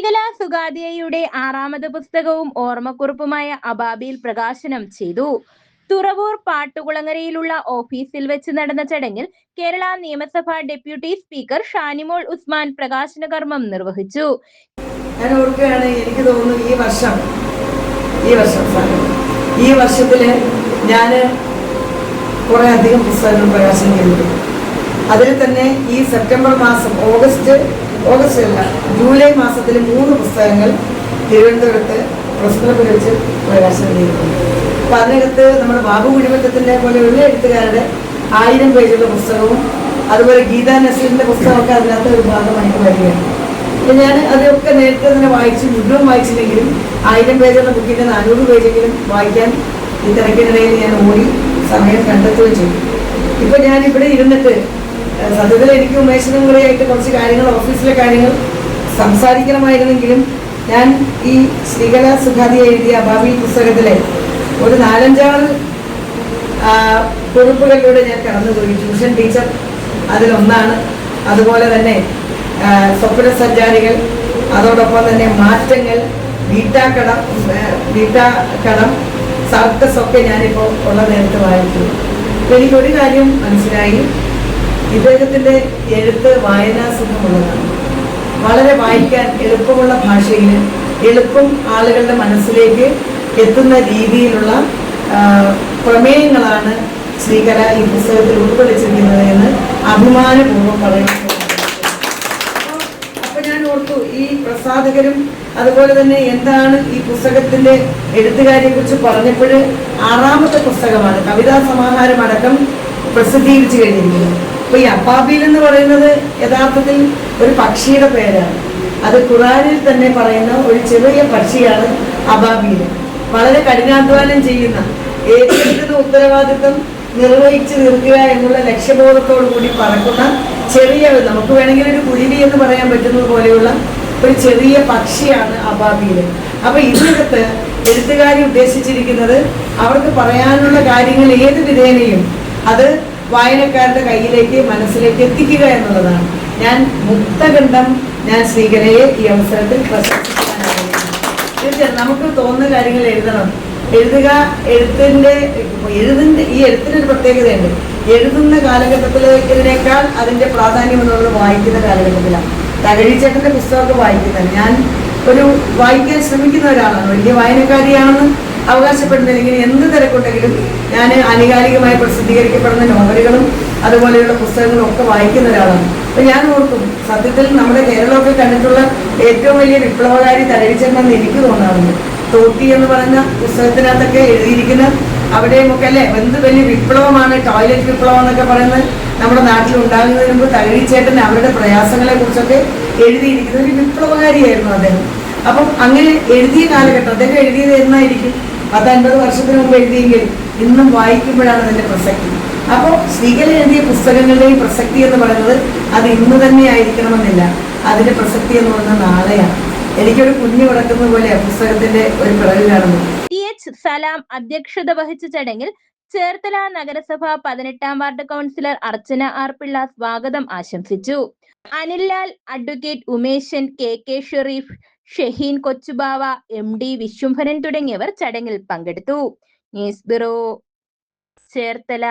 ശ്രീകല സുഗാദിയയുടെ 6ാമത് പുസ്തകവും ഓർമ്മക്കുറിപ്പുമായ അബാബിൽ പ്രകാശനം ചെയ്തു. തുറവൂർ പാട്ടുകുളങ്ങരയിലുള്ള ഓഫീസിൽ വെച്ച് നടന്ന ചടങ്ങിൽ കേരള നിയമസഭാ ഡെപ്യൂട്ടി സ്പീക്കർ ഷാനിമോൾ ഉസ്മാൻ പ്രകാശന കർമ്മം നിർവഹിച്ചു. ഞാൻ ഓർക്കുകയാണ്, എനിക്ക് തോന്നുന്നു ഈ വർഷത്തില് ഞാൻ കുറെ അധികം പുസ്തകങ്ങൾ പ്രകാശനം ചെയ്തിട്ടുണ്ട്. അതിൽ തന്നെ ഈ സെപ്റ്റംബർ മാസം ഓഗസ്റ്റ് അല്ല ജൂലൈ മാസത്തിൽ 3 പുസ്തകങ്ങൾ തിരുവനന്തപുരത്ത് പ്രസ് ക്ലബ്ബിൽ വെച്ച് പ്രകാശനം ചെയ്തിട്ടുണ്ട്. അപ്പം അതിനകത്ത് നമ്മുടെ ബാബു കുഴിമറ്റത്തിൻ്റെ പോലെയുള്ള എഴുത്തുകാരുടെ 1000 പേജുള്ള പുസ്തകവും അതുപോലെ ഗീതാ നസീറിൻ്റെ പുസ്തകമൊക്കെ അതിനകത്ത് ഒരു ഭാഗമായിട്ട് വരികയാണ്. ഞാൻ അതൊക്കെ നേരത്തെ തന്നെ മുഴുവൻ വായിച്ചില്ലെങ്കിലും 1000 പേജുള്ള ബുക്കിൻ്റെ 400 പേജെങ്കിലും വായിക്കാൻ ഈ തിരക്കിനിടയിൽ ഞാൻ ഓടി സമയം കണ്ടെത്തുകയും ചെയ്തു. ഇപ്പം ഞാനിവിടെ ഇരുന്നിട്ട് സത്യത്തിൽ എനിക്ക് ഉമേഷനും കൂടെയായിട്ട് കുറച്ച് കാര്യങ്ങൾ, ഓഫീസിലെ കാര്യങ്ങൾ സംസാരിക്കണമായിരുന്നെങ്കിലും ഞാൻ ഈ ശ്രീകല സുഗാദിയ എഴുതിയ അബാബി പുസ്തകത്തിലെ ഒരു 4-5 കുറിപ്പുകളിലൂടെ ഞാൻ കടന്നുപോയി. ട്യൂഷൻ ടീച്ചർ അതിലൊന്നാണ്. അതുപോലെ തന്നെ സ്വപ്ന സഞ്ചാരികൾ, അതോടൊപ്പം തന്നെ മാറ്റങ്ങൾ, വീട്ടാക്കടം, സർക്കസ് ഒക്കെ ഞാനിപ്പോൾ ഉള്ള നേരത്തെ വായിച്ചു. എനിക്കൊരു കാര്യം മനസ്സിലായി, ഇദ്ദേഹത്തിൻ്റെ എഴുത്ത് വായനാസുഖമുള്ളതാണ്. വളരെ വായിക്കാൻ എളുപ്പമുള്ള ഭാഷയിൽ എളുപ്പം ആളുകളുടെ മനസ്സിലേക്ക് എത്തുന്ന രീതിയിലുള്ള പ്രമേയങ്ങളാണ് ശ്രീകല ഈ പുസ്തകത്തിൽ ഉൾക്കൊള്ളിച്ചിരിക്കുന്നത് എന്ന് അഭിമാനപൂർവ്വം പറയുന്നു. അപ്പോൾ ഞാൻ ഓർത്തു, ഈ പ്രസാധകരും അതുപോലെ തന്നെ എന്താണ് ഈ പുസ്തകത്തിൻ്റെ എഴുത്തുകാരിയെ കുറിച്ച് പറഞ്ഞപ്പോൾ 6ാമത്തെ പുസ്തകമാണ്, കവിതാ സമാഹാരം അടക്കം പ്രസിദ്ധീകരിച്ചു കഴിഞ്ഞിരിക്കുന്നത്. അപ്പോൾ ഈ അബാബിൽ എന്ന് പറയുന്നത് യഥാർത്ഥത്തിൽ ഒരു പക്ഷിയുടെ പേരാണ്. അത് ഖുറാനിൽ തന്നെ പറയുന്ന ഒരു ചെറിയ പക്ഷിയാണ് അബാബിൽ. വളരെ കഠിനാധ്വാനം ചെയ്യുന്ന, ഏറ്റെടുക്കുന്ന ഉത്തരവാദിത്വം നിർവഹിച്ചു തീർക്കുക എന്നുള്ള ലക്ഷ്യബോധത്തോടു കൂടി പറക്കുന്ന ചെറിയ, നമുക്ക് വേണമെങ്കിൽ ഒരു കുരുവി എന്ന് പറയാൻ പറ്റുന്നത് പോലെയുള്ള ഒരു ചെറിയ പക്ഷിയാണ് അബാബിൽ. അപ്പോൾ ഇതിനകത്ത് എഴുത്തുകാരി ഉദ്ദേശിച്ചിരിക്കുന്നത് അവർക്ക് പറയാനുള്ള കാര്യങ്ങൾ ഏത് വിധേനയും അത് വായനക്കാരുടെ കയ്യിലേക്ക്, മനസ്സിലേക്ക് എത്തിക്കുക എന്നുള്ളതാണ്. ഞാൻ മുക്തകണ്ഠം ഞാൻ ശ്രീകലയെ ഈ അവസരത്തിൽ പ്രശംസിക്കാനാണ്. തീർച്ചയായും നമുക്ക് തോന്നുന്ന കാര്യങ്ങൾ എഴുതണം. ഈ എഴുത്തിനൊരു പ്രത്യേകതയുണ്ട്. എഴുതുന്ന കാലഘട്ടത്തിലേക്കാൾ അതിൻ്റെ പ്രാധാന്യം എന്നുള്ളത് വായിക്കുന്ന കാലഘട്ടത്തിലാണ്. തകഴിച്ചേട്ടൻ്റെ പുസ്തകമൊക്കെ വായിക്കുന്നത്, ഞാൻ ഒരു വായിക്കാൻ ശ്രമിക്കുന്ന ഒരാളാണ്. വലിയ വായനക്കാരിയാണെന്ന് അവകാശപ്പെടുന്നില്ലെങ്കിൽ എന്ത് തിരക്കുണ്ടെങ്കിലും ഞാൻ ആനുകാലികമായി പ്രസിദ്ധീകരിക്കപ്പെടുന്ന നോവലുകളും അതുപോലെയുള്ള പുസ്തകങ്ങളും ഒക്കെ വായിക്കുന്ന ഒരാളാണ്. അപ്പം ഞാൻ ഓർക്കും, സത്യത്തിൽ നമ്മുടെ കേരളമൊക്കെ കണ്ടിട്ടുള്ള ഏറ്റവും വലിയ വിപ്ലവകാരി തകഴിച്ചേട്ടനെന്ന് എനിക്ക് തോന്നാറുണ്ട്. തോട്ടി എന്ന് പറയുന്ന പുസ്തകത്തിനകത്തൊക്കെ എഴുതിയിരിക്കുന്ന അവിടെയുമൊക്കെ അല്ലേ എന്ത് വലിയ വിപ്ലവമാണ്, ടോയ്ലറ്റ് വിപ്ലവം എന്നൊക്കെ പറയുന്നത് നമ്മുടെ നാട്ടിൽ ഉണ്ടാകുന്നതിന് മുമ്പ് തകഴിച്ചേട്ടൻ അവരുടെ പ്രയാസങ്ങളെ കുറിച്ചൊക്കെ എഴുതിയിരിക്കുന്ന ഒരു വിപ്ലവകാരിയായിരുന്നു അദ്ദേഹം. അപ്പം അങ്ങനെ എഴുതിയ കാലഘട്ടം, അദ്ദേഹം എഴുതിയത് എന്നായിരിക്കും 10-50 വർഷത്തിന് മുമ്പ് എഴുതിയെങ്കിൽ ഇന്നും വായിക്കുമ്പോഴാണ് അതിൻ്റെ പ്രസക്തി. അപ്പോൾ ശ്രീകല എഴുതിയ പുസ്തകങ്ങളുടെയും പ്രസക്തി എന്ന് പറയുന്നത് അത് ഇന്ന് തന്നെ ആയിരിക്കണമെന്നില്ല. അതിൻ്റെ പ്രസക്തി എന്ന് പറയുന്നത് നാളെയാണ്. എനിക്കൊരു കുഞ്ഞു കിടക്കുന്ന പോലെ പുസ്തകത്തിന്റെ ഒരു പിറകു കാണുന്നു. ടി.എച്ച്. സലാം അധ്യക്ഷത വഹിച്ച ചടങ്ങിൽ ചേർത്തല നഗരസഭ 18ാം ward councillor Archana R Pillai സ്വാഗതം ആശംസിച്ചു. Anil Lal, advocate Umeshan, K Sharif, Shaheen Kochubava, MD. Vishwambharan തുടങ്ങിയവർ ചടങ്ങിൽ പങ്കെടുത്തു. News bureau, Cherthala.